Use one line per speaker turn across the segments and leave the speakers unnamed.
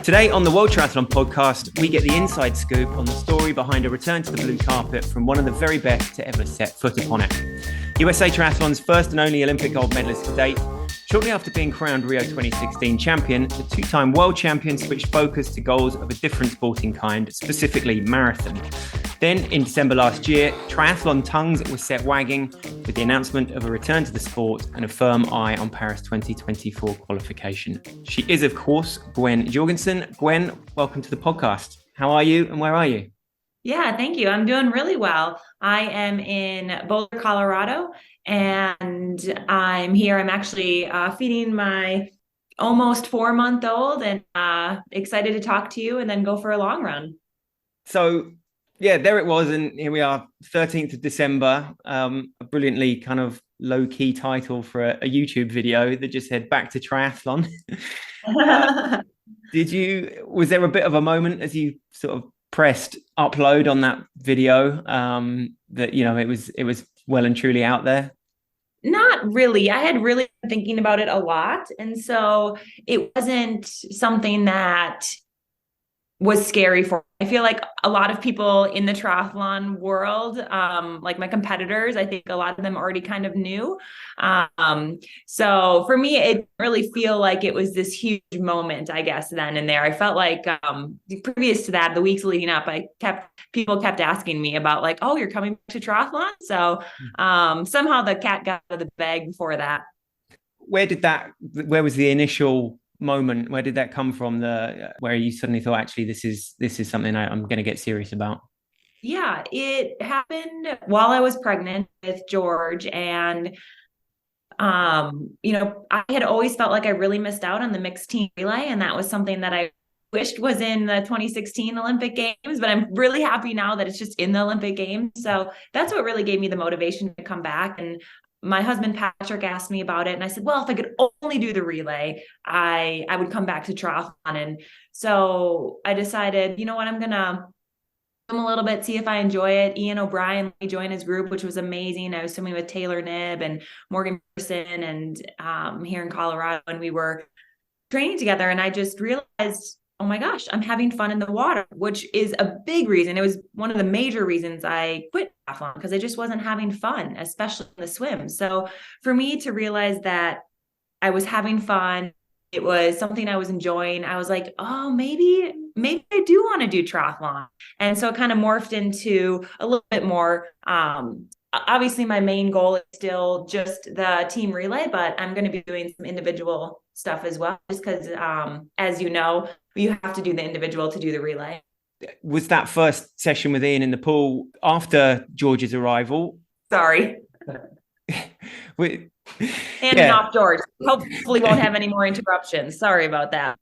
Today on the World Triathlon Podcast, we get the inside scoop on the story behind a return to the blue carpet from one of the very best to ever set foot upon it. USA Triathlon's first and only Olympic gold medalist to date. Shortly after being crowned Rio 2016 champion, the two-time world champion switched focus to goals of a different sporting kind, specifically marathon. Then, in December last year, triathlon tongues were set wagging with the announcement of a return to the sport and a firm eye on Paris 2024 qualification. She is, of course, Gwen Jorgensen. Gwen, welcome to the podcast. How are you and where are you?
Yeah, thank you. I'm doing really well. I am in Boulder, Colorado, and I'm here. I'm actually feeding my almost 4-month-old and excited to talk to you and then go for a long run.
So, yeah, there it was. And here we are, 13th of December, a brilliantly kind of low-key title for a YouTube video that just said back to triathlon. Was there a bit of a moment as you sort of pressed upload on that video that, you know, it was well and truly out there?
Not really. I had really been thinking about it a lot. And so it wasn't something that was scary for me. I feel like a lot of people in the triathlon world, like my competitors, I think a lot of them already kind of knew. So for me, it didn't really feel like it was this huge moment, I guess, then and there. I felt like previous to that, the weeks leading up, people kept asking me about like, oh, you're coming back to triathlon? So somehow the cat got out of the bag before that.
Where was the initial moment? Where did that come from? Where you suddenly thought, actually, this is something I'm going to get serious about?
Yeah, it happened while I was pregnant with George, and I had always felt like I really missed out on the mixed team relay, and that was something that I wished was in the 2016 Olympic Games, but I'm really happy now that it's just in the Olympic Games. So that's what really gave me the motivation to come back. And my husband, Patrick, asked me about it. And I said, well, if I could only do the relay, I would come back to triathlon. And so I decided, you know what, I'm going to swim a little bit, see if I enjoy it. Ian O'Brien let me join his group, which was amazing. I was swimming with Taylor Knibb and Morgan Pearson and here in Colorado, and we were training together. And I just realized, oh my gosh, I'm having fun in the water, which is a big reason. It was one of the major reasons I quit triathlon, because I just wasn't having fun, especially in the swim. So for me to realize that I was having fun, it was something I was enjoying, I was like, oh, maybe I do want to do triathlon. And so it kind of morphed into a little bit more. Obviously, my main goal is still just the team relay, but I'm going to be doing some individual stuff as well, just because, as you know, you have to do the individual to do the relay.
Was that first session with Ian in the pool after George's arrival?
Sorry. And off George. Hopefully won't have any more interruptions. Sorry about that.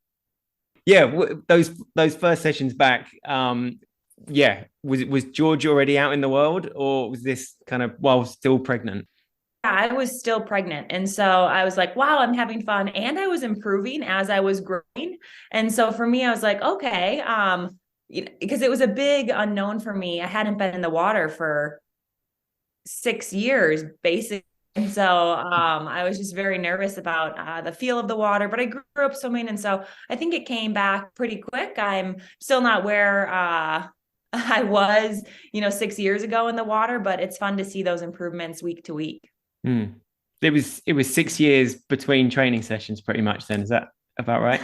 Yeah, those first sessions back, was George already out in the world, or was this kind of while still pregnant?
I was still pregnant. And so I was like, wow, I'm having fun. And I was improving as I was growing. And so for me, I was like, okay, because it was a big unknown for me. I hadn't been in the water for 6 years, basically. And so I was just very nervous about the feel of the water, but I grew up swimming. And so I think it came back pretty quick. I'm still not where I was, 6 years ago in the water, but it's fun to see those improvements week to week.
It was 6 years between training sessions pretty much then. Is that about right?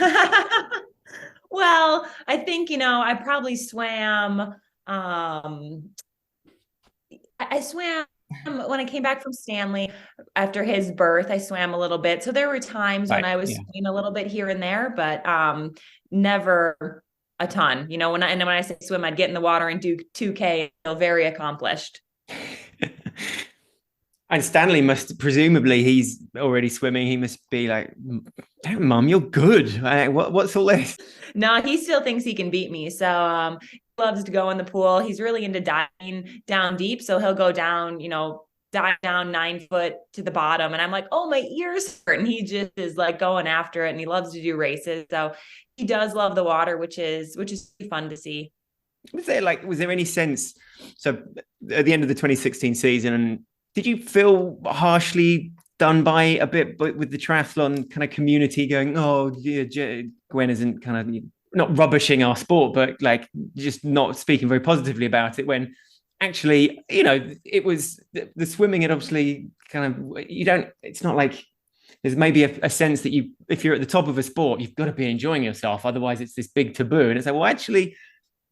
Well, I think, I probably swam. I swam when I came back from Stanley after his birth. I swam a little bit. So there were times when I was swimming a little bit here and there, but never a ton. When I say swim, I'd get in the water and do 2K, very accomplished.
And Stanley presumably he's already swimming. He must be like, damn, Mum, you're good. What's all this?
No, he still thinks he can beat me. So he loves to go in the pool. He's really into diving down deep. So he'll go down, dive down 9 foot to the bottom. And I'm like, oh, my ears hurt. And he just is like going after it. And he loves to do races. So he does love the water, which is fun to see.
Was there any sense? So at the end of the 2016 season, did you feel harshly done by a bit with the triathlon kind of community going, oh, yeah, Gwen isn't kind of not rubbishing our sport, but like just not speaking very positively about it, when actually, it was the swimming. It obviously kind of, it's not like there's maybe a sense that if you're at the top of a sport, you've got to be enjoying yourself. Otherwise it's this big taboo. And it's like, well, actually,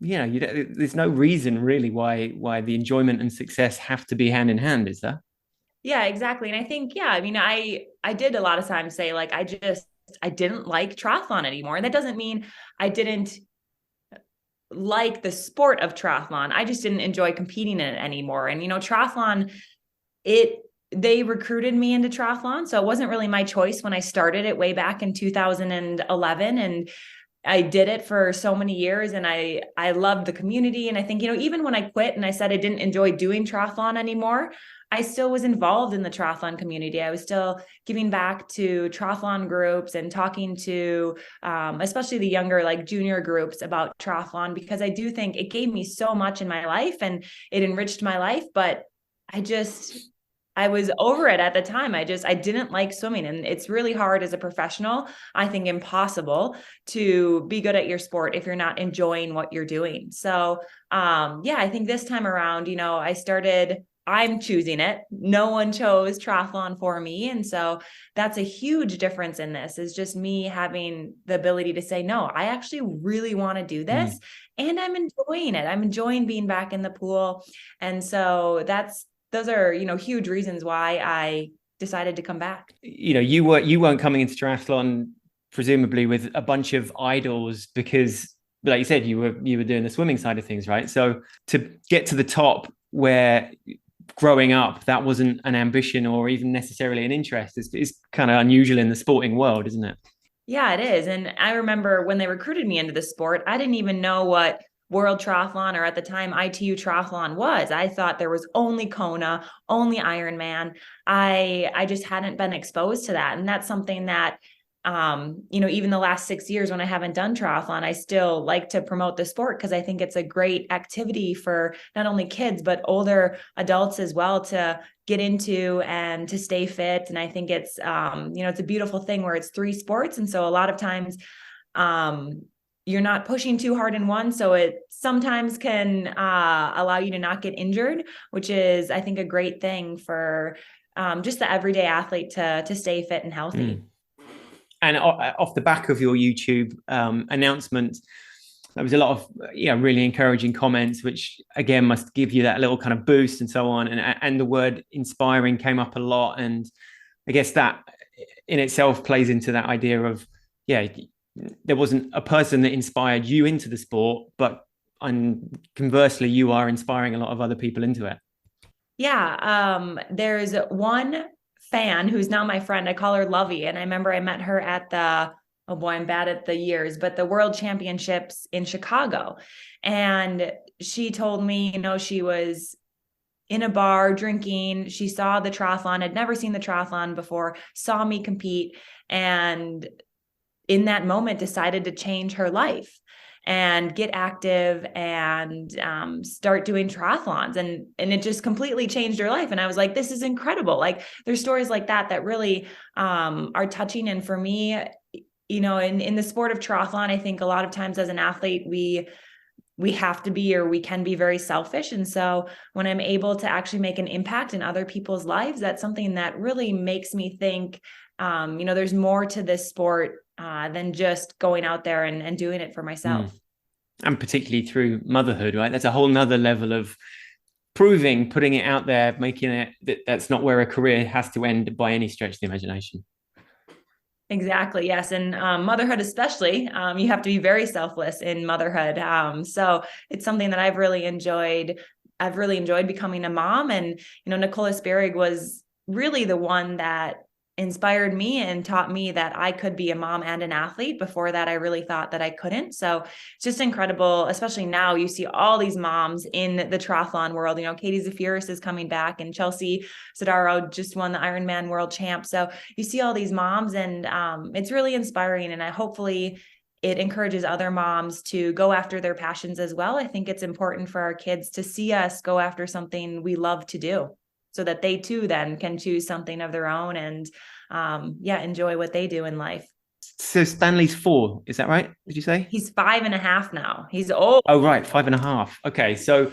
there's no reason really why the enjoyment and success have to be hand in hand, is there?
Yeah, exactly. And I think, I mean, I did a lot of times say like, I didn't like triathlon anymore. And that doesn't mean I didn't like the sport of triathlon. I just didn't enjoy competing in it anymore. And, triathlon, they recruited me into triathlon. So it wasn't really my choice when I started it way back in 2011. And I did it for so many years, and I loved the community. And I think, even when I quit and I said I didn't enjoy doing triathlon anymore, I still was involved in the triathlon community. I was still giving back to triathlon groups and talking to, especially the younger, like junior groups, about triathlon, because I do think it gave me so much in my life and it enriched my life. But I was over it at the time. I didn't like swimming, and it's really hard as a professional. I think impossible to be good at your sport if you're not enjoying what you're doing. So, I think this time around, I'm choosing it. No one chose triathlon for me. And so that's a huge difference in this, is just me having the ability to say, no, I actually really want to do this. And I'm enjoying it. I'm enjoying being back in the pool. And so those are, huge reasons why I decided to come back.
You weren't coming into triathlon presumably with a bunch of idols, because like you said, you were doing the swimming side of things, right? So to get to the top, where growing up that wasn't an ambition or even necessarily an interest, is kind of unusual in the sporting world, isn't it?
Yeah, it is. And I remember when they recruited me into the sport, I didn't even know what World Triathlon, or at the time ITU Triathlon, was. I thought there was only Kona, only Ironman. I just hadn't been exposed to that. And that's something that, even the last 6 years when I haven't done triathlon, I still like to promote the sport, because I think it's a great activity for not only kids, but older adults as well, to get into and to stay fit. And I think it's, it's a beautiful thing where it's 3 sports. And so a lot of times, you're not pushing too hard in one. So it sometimes can allow you to not get injured, which is, I think, a great thing for just the everyday athlete to stay fit and healthy.
And off the back of your YouTube announcement, there was a lot of really encouraging comments, which again must give you that little kind of boost and so on. And the word inspiring came up a lot. And I guess that in itself plays into that idea of, there wasn't a person that inspired you into the sport, but conversely, you are inspiring a lot of other people into it.
Yeah. There's one fan who's now my friend. I call her Lovey. And I remember I met her at oh boy, I'm bad at the years, but the World Championships in Chicago. And she told me, she was in a bar drinking. She saw the triathlon, had never seen the triathlon before, saw me compete, and in that moment decided to change her life and get active and start doing triathlons. And it just completely changed her life. And I was like, this is incredible. Like, there's stories like that really are touching. And for me, in the sport of triathlon, I think a lot of times as an athlete, we have to be, or we can be, very selfish. And so when I'm able to actually make an impact in other people's lives, that's something that really makes me think, there's more to this sport than just going out there and doing it for myself.
And particularly through motherhood, right? That's a whole nother level of putting it out there, making it that's not where a career has to end by any stretch of the imagination.
Exactly. Yes. And motherhood, especially, you have to be very selfless in motherhood. So it's something that I've really enjoyed. I've really enjoyed becoming a mom. And, Nicola Spierig was really the one that inspired me and taught me that I could be a mom and an athlete. Before that, I really thought that I couldn't. So it's just incredible, especially now you see all these moms in the triathlon world. Katie Zafiris is coming back, and Chelsea Sodaro just won the Ironman world champ. So you see all these moms, and it's really inspiring. And hopefully it encourages other moms to go after their passions as well. I think it's important for our kids to see us go after something we love to do, so that they too then can choose something of their own and enjoy what they do in life.
So Stanley's 4, is that right? Did you say?
He's 5.5 now. He's old.
Oh, right, 5.5. Okay, so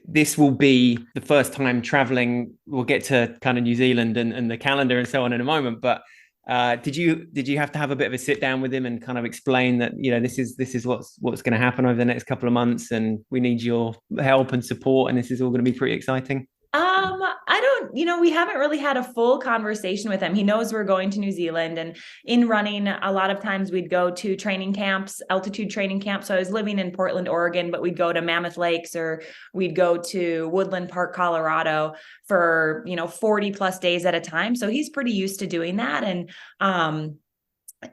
this will be the first time traveling. We'll get to kind of New Zealand and the calendar and so on in a moment. But did you have to have a bit of a sit down with him and kind of explain that, you know, this is what's going to happen over the next couple of months, and we need your help and support, and this is all going to be pretty exciting?
I don't, we haven't really had a full conversation with him. He knows we're going to New Zealand, and in running, a lot of times we'd go to training camps, altitude training camps. So I was living in Portland, Oregon, but we'd go to Mammoth Lakes, or we'd go to Woodland Park, Colorado for, 40 plus days at a time. So he's pretty used to doing that. And,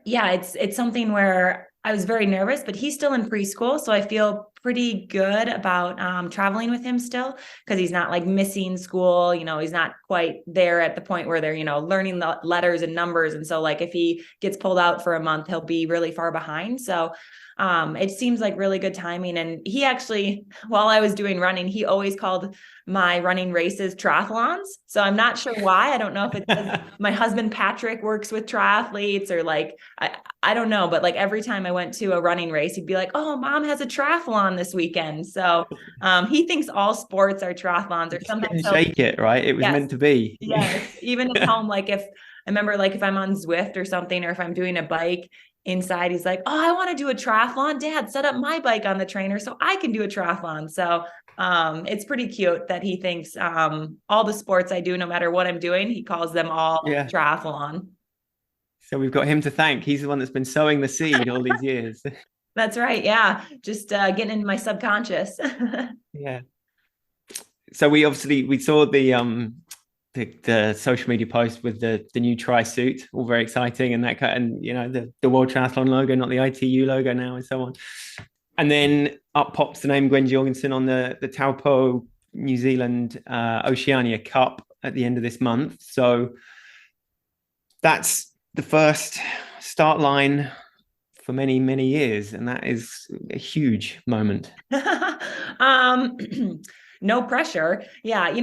yeah, it's something where I was very nervous, but he's still in preschool. So I feel pretty good about traveling with him still, because he's not like missing school. He's not quite there at the point where they're, learning the letters and numbers. And so like if he gets pulled out for a month, he'll be really far behind. So it seems like really good timing. And he actually, while I was doing running, he always called my running races triathlons. So I'm not sure why. I don't know if it's my husband, Patrick, works with triathletes, or like, I don't know, but like every time I went to a running race, he'd be like, "Oh, mom has a triathlon this weekend." So he thinks all sports are triathlons, or sometimes
shake it, right? It was meant to be.
Yes. Even at home, like if I'm on Zwift or something, or if I'm doing a bike inside, he's like, "Oh, I want to do a triathlon. Dad, set up my bike on the trainer so I can do a triathlon." So it's pretty cute that he thinks all the sports I do, no matter what I'm doing, he calls them all triathlon.
So we've got him to thank. He's the one that's been sowing the seed all these years.
That's right. Yeah. Just getting into my subconscious.
Yeah. So we saw the social media post with the new tri suit, all very exciting, and the World Triathlon logo, not the ITU logo now, and so on. And then up pops the name Gwen Jorgensen on the Taupo New Zealand Oceania Cup at the end of this month. So that's the first start line for many, many years, and that is a huge moment.
No pressure. Yeah.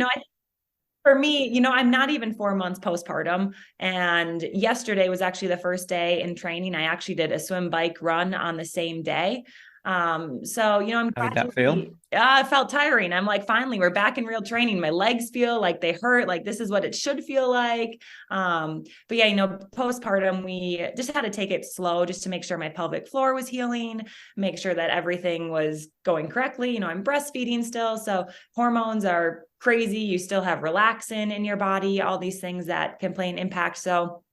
For me, I'm not even 4 months postpartum. And yesterday was actually the first day in training. I actually did a swim, bike, run on the same day. So, I'm
How did that feel?
It felt tiring. I'm like, finally, we're back in real training. My legs feel like they hurt. Like this is what it should feel like. But yeah, postpartum, we just had to take it slow just to make sure my pelvic floor was healing, make sure that everything was going correctly. I'm breastfeeding still. So hormones are crazy. You still have relaxin in your body, all these things that can play an impact. So,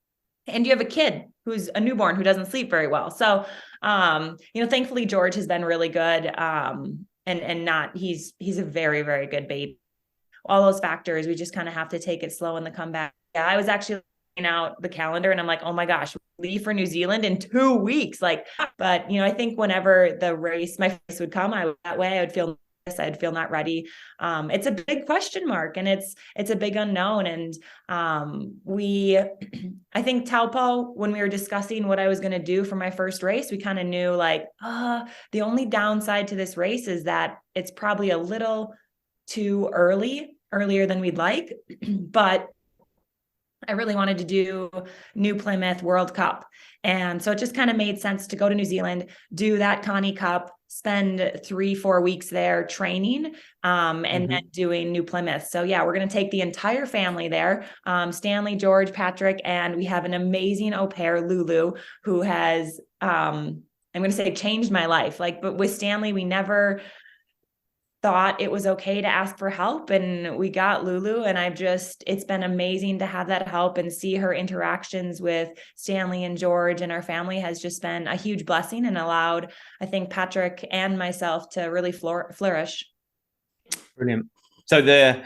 and you have a kid who's a newborn who doesn't sleep very well. So, thankfully George has been really good. He's a very, very good baby. All those factors, we just kind of have to take it slow in the comeback. Yeah, I was actually looking out the calendar and I'm like, oh my gosh, leave for New Zealand in 2 weeks. But I think whenever my race would come, that way I would feel I'd feel not ready. It's a big question mark, and it's a big unknown. And I think Taupo, when we were discussing what I was going to do for my first race, we kind of knew the only downside to this race is that it's probably a little too earlier than we'd like, but I really wanted to do New Plymouth World Cup. And so it just kind of made sense to go to New Zealand, do that Connie Cup, spend 3-4 weeks there training, and then doing New Plymouth. So yeah, we're going to take the entire family there. Stanley, George, Patrick, and we have an amazing au pair, Lulu, who has, I'm going to say, changed my life. But with Stanley, we never thought it was okay to ask for help, and we got Lulu, and it's been amazing to have that help and see her interactions with Stanley and George and our family has just been a huge blessing and allowed, I think, Patrick and myself to really flourish.
Brilliant. So the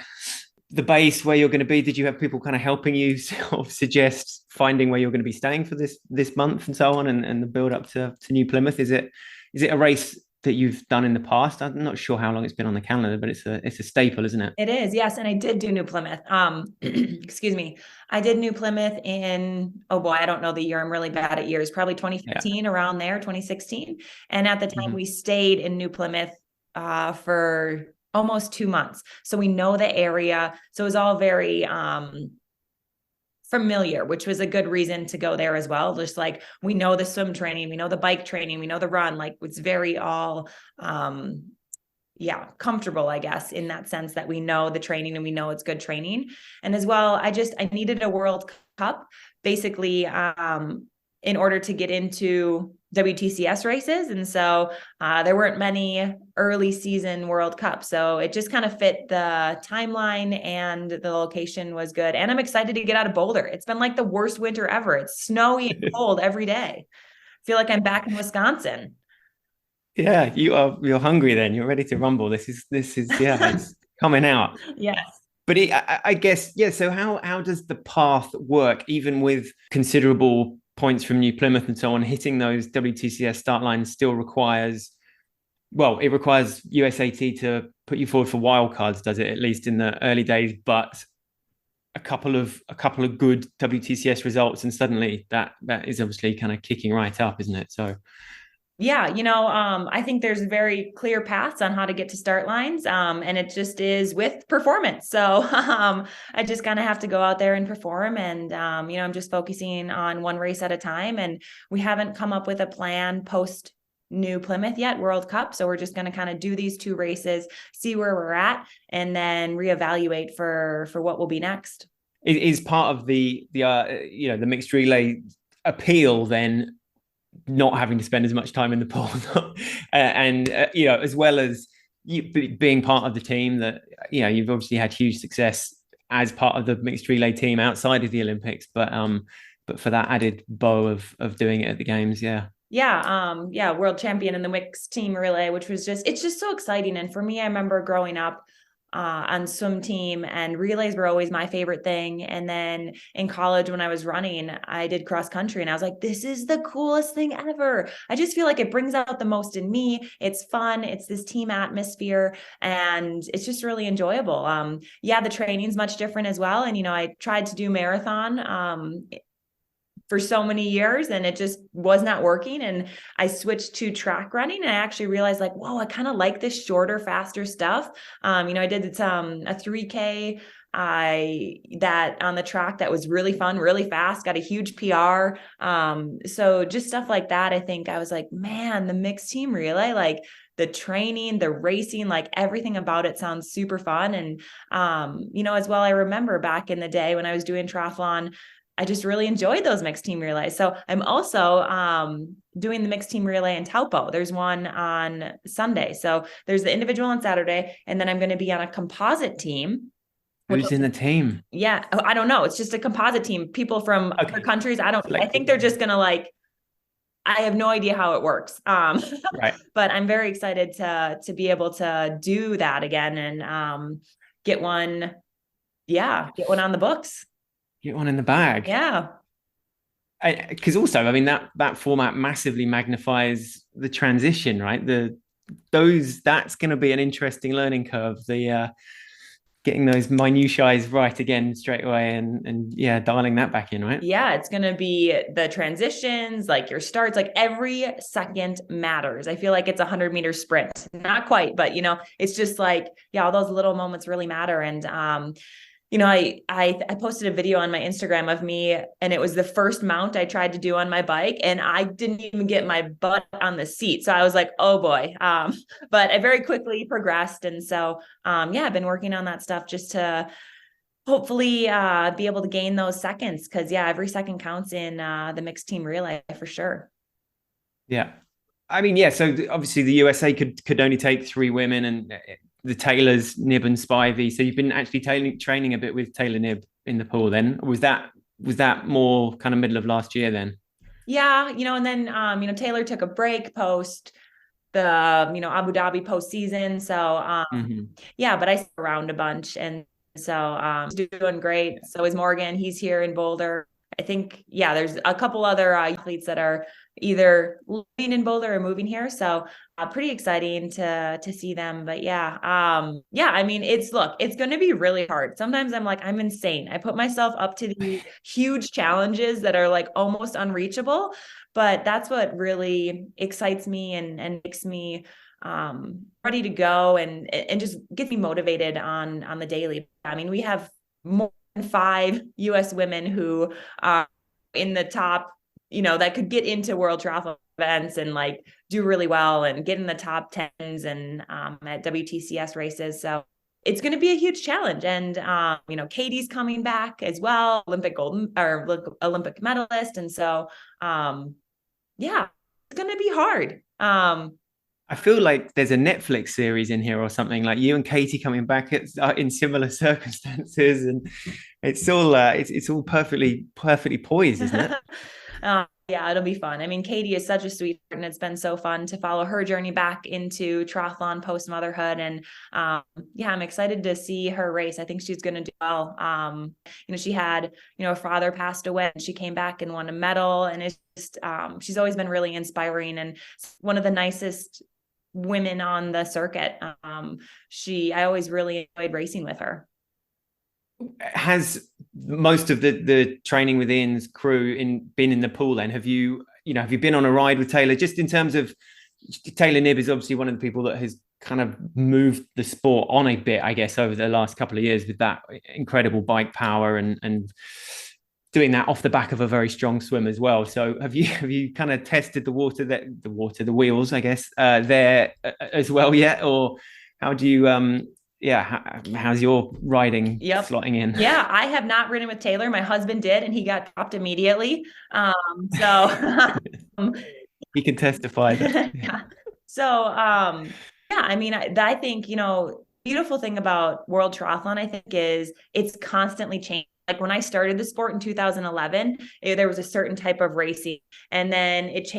base where you're going to be, did you have people kind of helping you sort of suggest finding where you're going to be staying for this month and so on, and the build up to New Plymouth? Is it a race that you've done in the past? I'm not sure how long it's been on the calendar, but it's a staple, isn't it?
It is, yes. And I did do New Plymouth. Excuse me. I did New Plymouth in, oh boy, I don't know the year. I'm really bad at years. Probably 2015, around there, 2016. And at the time we stayed in New Plymouth for almost 2 months. So we know the area. So it was all very familiar, which was a good reason to go there as well. Just like, we know the swim training, we know the bike training, we know the run, like it's very all, comfortable, I guess, in that sense that we know the training and we know it's good training. And as well, I needed a World Cup basically, in order to get into WTCS races. And so there weren't many early season World Cups. So it just kind of fit the timeline, and the location was good. And I'm excited to get out of Boulder. It's been like the worst winter ever. It's snowy and cold every day. I feel like I'm back in Wisconsin.
Yeah, you're hungry then. You're ready to rumble. This is it's coming out.
Yes.
But I guess, yeah, so how does the path work, even with considerable points from New Plymouth and so on? Hitting those WTCS start lines still requires, well, it requires USAT to put you forward for wildcards, does it, at least in the early days, but a couple of good WTCS results, and suddenly that is obviously kind of kicking right up, isn't it? So
yeah, I think there's very clear paths on how to get to start lines. And it just is with performance. So I just kind of have to go out there and perform. And, I'm just focusing on one race at a time. And we haven't come up with a plan post New Plymouth yet, World Cup. So we're just going to kind of do these 2 races, see where we're at, and then reevaluate for what will be next.
Is part of the mixed relay appeal then not having to spend as much time in the pool, and as well as you being part of the team that you've obviously had huge success as part of the mixed relay team outside of the Olympics, but for that added bow of doing it at the games.
World champion in the mixed team relay, which was it's just so exciting. And for me, I remember growing up on swim team, and relays were always my favorite thing. And then in college, when I was running, I did cross country, and I was like, this is the coolest thing ever. I just feel like it brings out the most in me. It's fun. It's this team atmosphere, and it's just really enjoyable. The training's much different as well. And, I tried to do marathon, for so many years, and it just was not working. And I switched to track running, and I actually realized like, whoa, I kind of like this shorter, faster stuff. I did a 3K that on the track that was really fun, really fast, got a huge PR. So just stuff like that. I think I was like, man, the mixed team relay, like the training, the racing, like everything about it sounds super fun. And, as well, I remember back in the day when I was doing triathlon, I just really enjoyed those mixed team relays. So I'm also doing the mixed team relay in Taupo. There's one on Sunday. So there's the individual on Saturday, and then I'm going to be on a composite team.
Who's in the team?
Yeah, I don't know. It's just a composite team. People from other countries. I think they're just going to I have no idea how it works.
Right.
But I'm very excited to be able to do that again and get one on the books.
Get one in the bag.
Yeah.
Because also, I mean, that format massively magnifies the transition, right? That's going to be an interesting learning curve. The getting those minutiae right again straight away, and dialing that back in, right? Yeah,
it's going to be the transitions, like your starts, like every second matters. I feel like it's a 100-meter sprint, not quite, but it's just like, all those little moments really matter. And I posted a video on my Instagram of me, and it was the first mount I tried to do on my bike, and I didn't even get my butt on the seat. So I was like, oh boy. But I very quickly progressed. And so, I've been working on that stuff just to hopefully be able to gain those seconds. Cause every second counts in the mixed team relay for sure.
Yeah. I mean, so obviously the USA could only take 3 women, and the Taylors, Nib and Spivey. So you've been actually training a bit with Taylor Nib in the pool then. Was that more kind of middle of last year then?
Yeah, and then, Taylor took a break post the, Abu Dhabi postseason. So, but I stuck around a bunch. And so he's doing great. So is Morgan. He's here in Boulder. I think, there's a couple other athletes that are either living in Boulder or moving here. So pretty exciting to see them. But I mean, it's going to be really hard. Sometimes I'm like, I'm insane. I put myself up to these huge challenges that are like almost unreachable, but that's what really excites me and makes me ready to go and just gets me motivated on the daily. I mean, we have more 5 US women who are in the top, that could get into World Triathlon events and like do really well and get in the top 10s and at WTCS races. So it's going to be a huge challenge. And, Katie's coming back as well, Olympic medalist. And so, it's going to be hard.
I feel like there's a Netflix series in here or something, like you and Katie coming back in similar circumstances, and it's all perfectly poised, isn't it?
Yeah, it'll be fun. I mean, Katie is such a sweetheart, and it's been so fun to follow her journey back into triathlon post motherhood. And I'm excited to see her race. I think she's going to do well. She had, her father passed away, and she came back and won a medal. And it's just, she's always been really inspiring and one of the nicest women on the circuit. I always really enjoyed racing with her.
Has most of the training with Ian's crew been in the pool then? Have you been on a ride with Taylor? Just in terms of, Taylor Knibb is obviously one of the people that has kind of moved the sport on a bit, I guess, over the last couple of years with that incredible bike power and doing that off the back of a very strong swim as well. So have you kind of tested the wheels, I guess, there as well yet? Or how do you how's your riding slotting in?
Yeah, I have not ridden with Taylor. My husband did, and he got dropped immediately.
He can testify that.
Yeah. So, I mean, I think, beautiful thing about World Triathlon, I think, is it's constantly changing. Like when I started the sport in 2011, there was a certain type of racing, and then it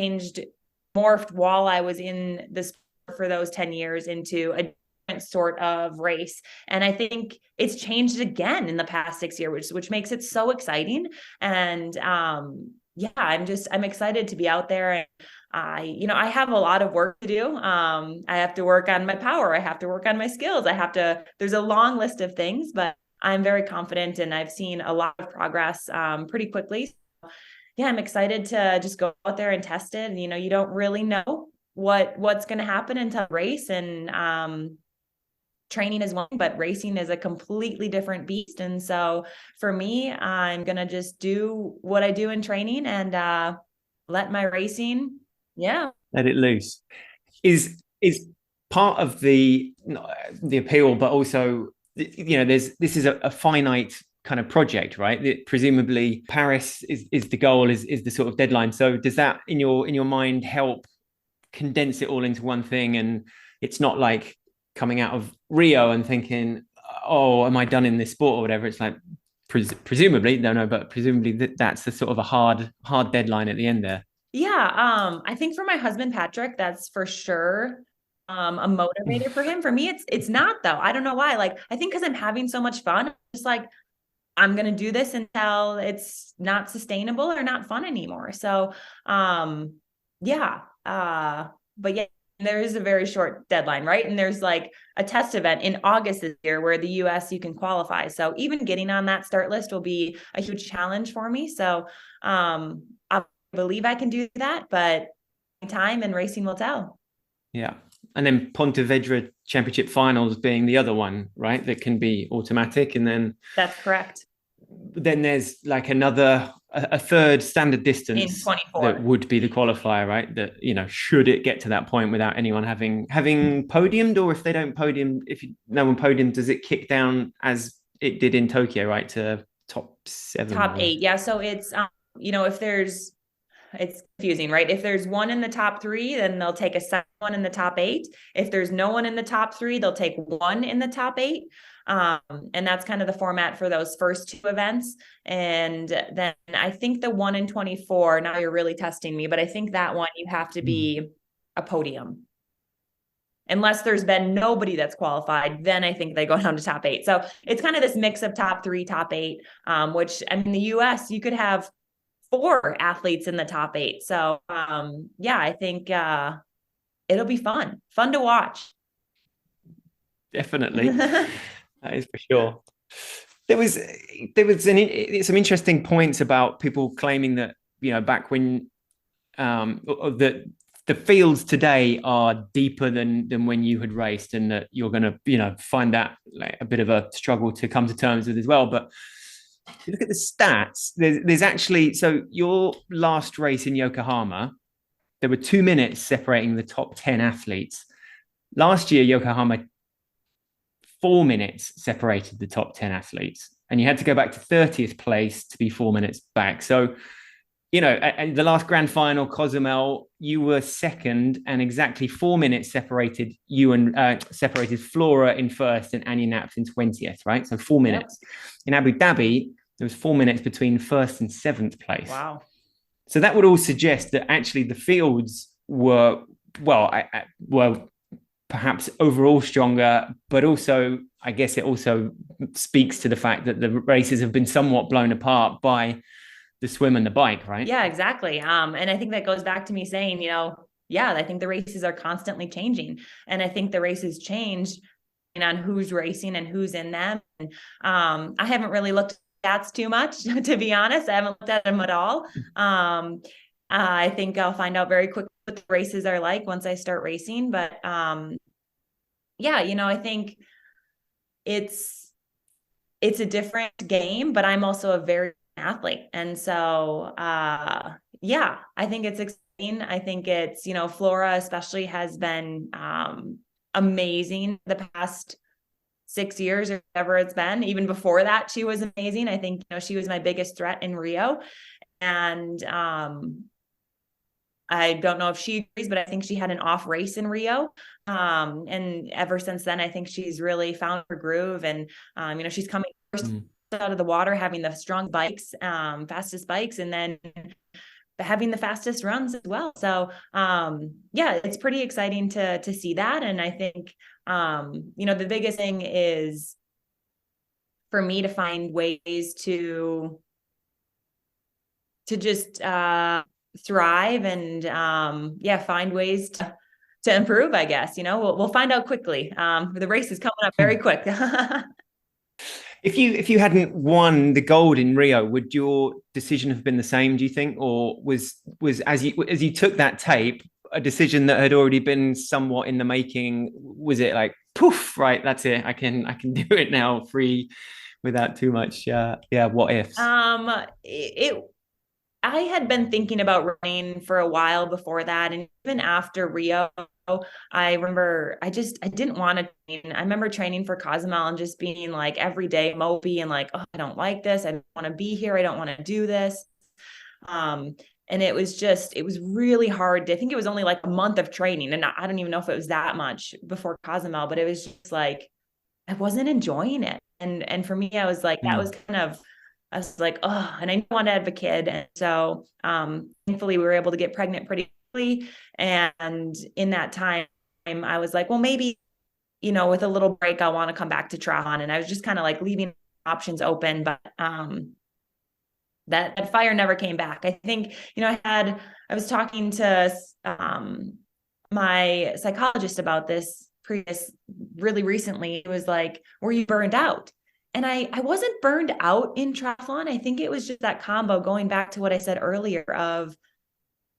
morphed while I was in the sport for those 10 years into a sort of race. And I think it's changed again in the past 6 years, which makes it so exciting. And I'm excited to be out there. And I have a lot of work to do. I have to work on my power. I have to work on my skills. There's a long list of things, but I'm very confident, and I've seen a lot of progress pretty quickly. So, I'm excited to just go out there and test it. And, you don't really know what's going to happen until race, and training is one, but racing is a completely different beast. And so for me, I'm going to just do what I do in training and let my racing,
let it loose. Is part of the appeal, but also, this is a finite kind of project, right? Presumably Paris is the goal, is the sort of deadline. So does that in your mind help condense it all into one thing? And it's not like coming out of Rio and thinking, oh, am I done in this sport or whatever? It's like presumably, but presumably that's the sort of a hard deadline at the end there.
Yeah. I think for my husband, Patrick, that's for sure a motivator for him. For me, it's not though. I don't know why. Like, I think because I'm having so much fun, I'm just like, I'm going to do this until it's not sustainable or not fun anymore. So, but there is a very short deadline, right? And there's like a test event in August this year where the US you can qualify. So even getting on that start list will be a huge challenge for me. So, I believe I can do that, but time and racing will tell.
Yeah. And then Pontevedra Championship finals being the other one, right? That can be automatic. And then
that's correct.
Then there's like a third standard distance
in 24
that would be the qualifier, right? That, should it get to that point without anyone having podiumed, or if they don't podium, no one podiumed, does it kick down as it did in Tokyo, right? To top
8. Yeah. So it's, it's confusing, right? If there's one in the top 3, then they'll take a second one in the top 8. If there's no one in the top 3, they'll take one in the top 8. And that's kind of the format for those first 2 events. And then I think the 1 in 24, now you're really testing me, but I think that one you have to be a podium. Unless there's been nobody that's qualified, then I think they go down to top 8. So it's kind of this mix of top 3, top 8, which, I mean, the US, you could have 4 athletes in the top 8. So, I think it'll be fun to watch.
Definitely. That is for sure. There was some interesting points about people claiming that, back when the fields today are deeper than when you had raced, and that you're going to, find that like a bit of a struggle to come to terms with as well. But If you look at the stats, there's actually, so your last race in Yokohama, there were 2 minutes separating the top 10 athletes. Last year, Yokohama, 4 minutes separated the top 10 athletes. And you had to go back to 30th place to be 4 minutes back. So, you know, at the last grand final, Cozumel, you were second, and exactly 4 minutes separated you and separated Flora in first and Anya Naps in 20th, right? So 4 minutes. Yep. In Abu Dhabi, there was 4 minutes between first and seventh place.
Wow.
So that would all suggest that actually the fields were, well, perhaps overall stronger, but also, I guess it also speaks to the fact that the races have been somewhat blown apart by the swim and the bike, right?
Yeah, exactly. And I think that goes back to me saying, you know, yeah, I think the races are constantly changing. And I think the races change on who's racing and who's in them. And, I haven't really looked at stats too much, to be honest. I haven't looked at them at all. I think I'll find out very quickly what the races are like once I start racing. But yeah, you know, I think it's a different game, but I'm also a very athlete. And so, yeah, I think it's exciting. I think it's, you know, Flora especially has been, amazing the past 6 years or whatever it's been. Even before that, she was amazing. I think, you know, she was my biggest threat in Rio. And, I don't know if she agrees, but I think she had an off race in Rio. And ever since then, I think she's really found her groove, and, you know, she's coming first out of the water, having the strong bikes, fastest bikes, and then having the fastest runs as well. So, yeah, it's pretty exciting to see that. And I think, you know, the biggest thing is for me to find ways to just, thrive and, yeah, find ways to improve, I guess. You know, we'll find out quickly. The race is coming up very quick.
If you hadn't won the gold in Rio, would your decision have been the same, do you think? Or was as you took that tape, a decision that had already been somewhat in the making? Was it like, poof, right, that's it, I can do it now, free, without too much what ifs?
I had been thinking about running for a while before that. And even after Rio, I remember I didn't want to train. I remember training for Cozumel and just being like every day mopey and like, oh, I don't like this. I don't want to be here. I don't want to do this. And it was really hard. I think it was only like a month of training. And I don't even know if it was that much before Cozumel, but it was just like, I wasn't enjoying it. And for me, I was like, that was kind of, I was like, oh, and I want to have a kid. And so, thankfully we were able to get pregnant pretty quickly. And in that time, I was like, well, maybe, you know, with a little break, I'll want to come back to triathlon. And I was just kind of like leaving options open, but, that fire never came back. I think, you know, I was talking to, my psychologist about this really recently. It was like, were you burned out? And I wasn't burned out in triathlon. I think it was just that combo, going back to what I said earlier, of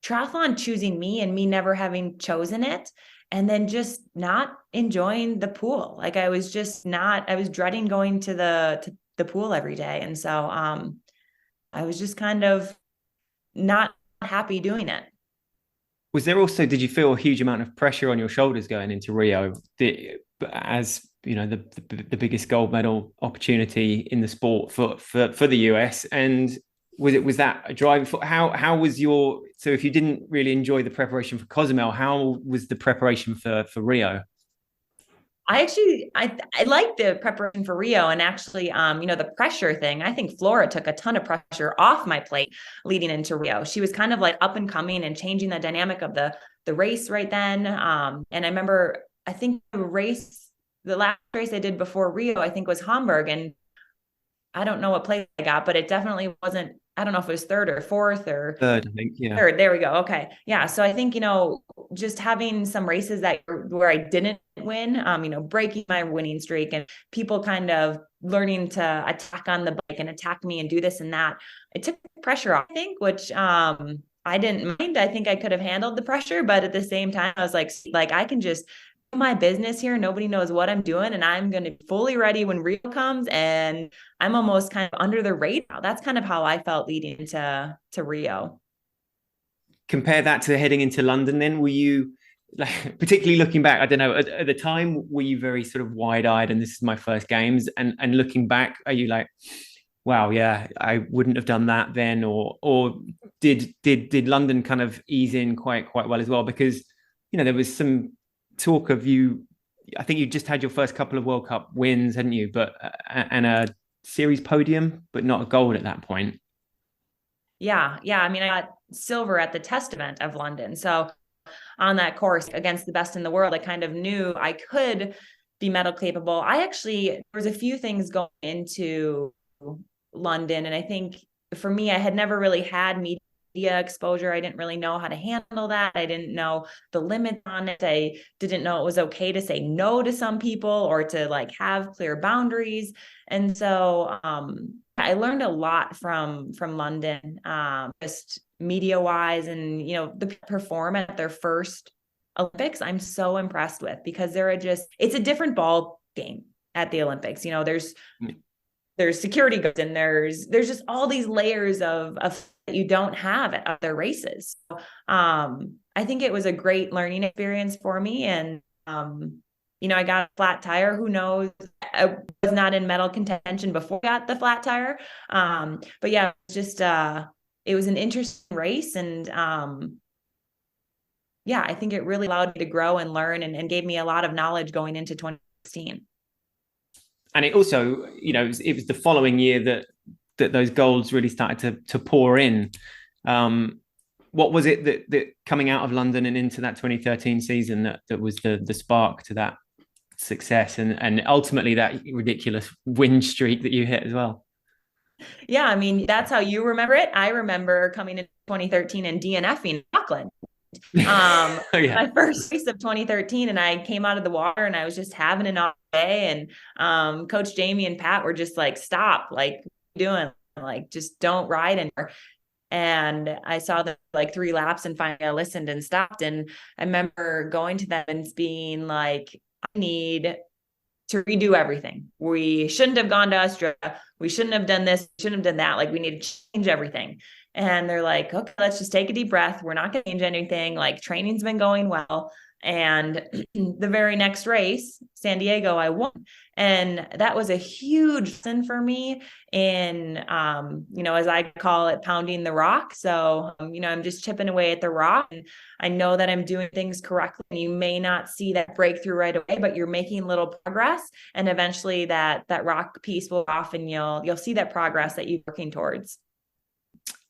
triathlon choosing me and me never having chosen it. And then just not enjoying the pool. Like I was dreading going to the pool every day. And so, I was just kind of not happy doing it.
Was there also, did you feel a huge amount of pressure on your shoulders going into Rio? As you know, the biggest gold medal opportunity in the sport for the US, and was that a driving force? How was so if you didn't really enjoy the preparation for Cozumel, how was the preparation for Rio?
I like the preparation for Rio, and actually, you know, the pressure thing, I think Flora took a ton of pressure off my plate leading into Rio. She was kind of like up and coming and changing the dynamic of the race right then. And I remember, I think the last race I did before Rio, I think was Hamburg. And I don't know what place I got, but it definitely wasn't, I don't know if it was third or fourth or
third, I think. Yeah.
Third. There we go. Okay. Yeah. So I think, you know, just having some races where I didn't win, you know, breaking my winning streak and people kind of learning to attack on the bike and attack me and do this and that, it took pressure off, I think, which, I didn't mind. I think I could have handled the pressure, but at the same time, I was like, I can just my business here. Nobody knows what I'm doing, and I'm going to be fully ready when Rio comes. And I'm almost kind of under the radar. That's kind of how I felt leading to Rio.
Compare that to heading into London then. Were you, like, particularly looking back, I don't know, at the time, were you very sort of wide-eyed and this is my first games? And looking back, are you like, wow, yeah, I wouldn't have done that then? Or did London kind of ease in quite well as well? Because, you know, there was some talk of you, I think you just had your first couple of World Cup wins, hadn't you? But and a series podium, but not a gold at that point.
Yeah. I mean, I got silver at the test event of London. So on that course against the best in the world, I kind of knew I could be medal capable. There was a few things going into London. And I think for me, I had never really had media exposure. I didn't really know how to handle that. I didn't know the limits on it. I didn't know it was okay to say no to some people or to like have clear boundaries. And so I learned a lot from London, just media wise, and, you know, the perform at their first Olympics, I'm so impressed with, because it's a different ball game at the Olympics. You know, there's security guards, and there's just all these layers of that you don't have at other races. So, I think it was a great learning experience for me. And, you know, I got a flat tire. Who knows? I was not in medal contention before I got the flat tire. But yeah, it was an interesting race. And yeah, I think it really allowed me to grow and learn, and gave me a lot of knowledge going into 2016.
And it also, you know, it was the following year that those golds really started to pour in. What was it that coming out of London and into that 2013 season that was the spark to that success and ultimately that ridiculous win streak that you hit as well?
Yeah, I mean, that's how you remember it. I remember coming in 2013 and DNFing in Auckland. Oh, yeah. My first race of 2013, and I came out of the water and I was just having an off day, and Coach Jamie and Pat were just like, stop, like, what are you doing? Like, just don't ride anymore. And I saw them like 3 laps, and finally I listened and stopped. And I remember going to them and being like, I need to redo everything. We shouldn't have gone to Australia. We shouldn't have done this. We shouldn't have done that. Like, we need to change everything. And they're like, okay, let's just take a deep breath. We're not going to change anything. Like, training's been going well. And the very next race, San Diego, I won. And that was a huge lesson for me in, you know, as I call it, pounding the rock. So, you know, I'm just chipping away at the rock, and I know that I'm doing things correctly. You may not see that breakthrough right away, but you're making little progress. And eventually that rock piece will off, and you'll see that progress that you're working towards.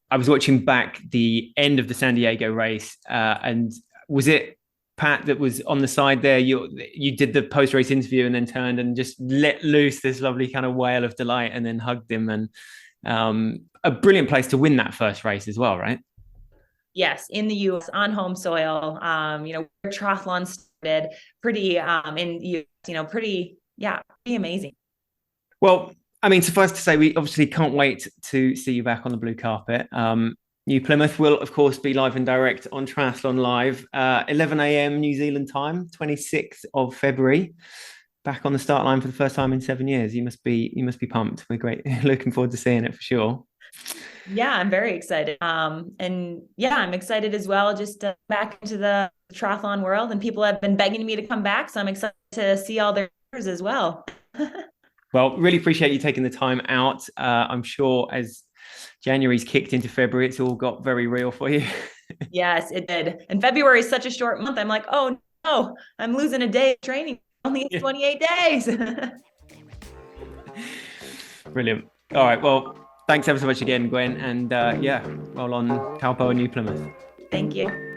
I was watching back the end of the San Diego race, and was it Pat that was on the side there? You did the post-race interview and then turned and just let loose this lovely kind of wail of delight and then hugged him. And a brilliant place to win that first race as well, right?
Yes, in the U.S. on home soil. You know, where triathlon started, pretty pretty amazing.
Well, I mean, suffice to say, we obviously can't wait to see you back on the blue carpet. New Plymouth will, of course, be live and direct on Triathlon Live, 11 a.m. New Zealand time, 26th of February. Back on the start line for the first time in 7 years. You must be pumped. We're great. Looking forward to seeing it for sure.
Yeah, I'm very excited. And yeah, I'm excited as well, just back into the triathlon world. And people have been begging me to come back, so I'm excited to see all their viewers as well.
Well, really appreciate you taking the time out. I'm sure as January's kicked into February, it's all got very real for you.
Yes, it did. And February is such a short month. I'm like, oh no, I'm losing a day of training. Only 28 days.
Brilliant. All right. Well, thanks ever so much again, Gwen. And well on Taupo and New Plymouth.
Thank you.